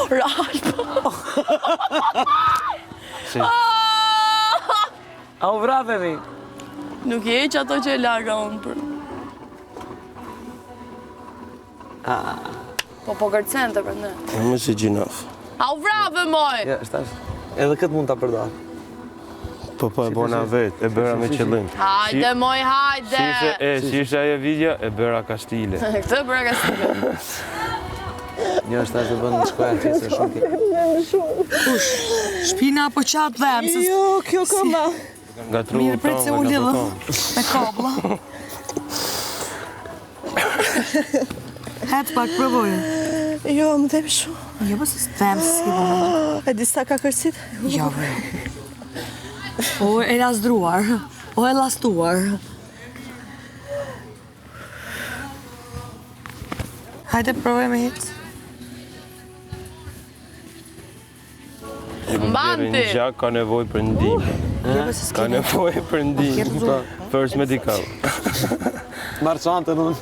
Ralp! A u vrapemi? Nuk je që ato që e larga unë për... Po kërcen të për ne. Më si gjinaf. A u vrave, moj! Ja, shtash. Edhe këtë mund ta përdor. Po e bona vetë, e bëra me qëllim. Hajde, moj, hajde! Si ishte ajo video, e bëra ka stile. Këtë bëra ka stile. Jo, shtash do bën shkoja ti se shumë. Shpina apo qatë dhem? Jo, kjo këmba. Nga tru Mirë, prit se u lidhë me kabla. Hetë pak, provojë. Jo, më dhem shumë. Jo, po se dhem si bëna. E di sa ka kërcit? Jo, bre. O e lasdruar, o e lastuar. Hajde, provoj me hitë. Mbanti! Gjak ka nevoj për ndihmë. Ka nevoj për ndihmë. First medical. Marçante unë.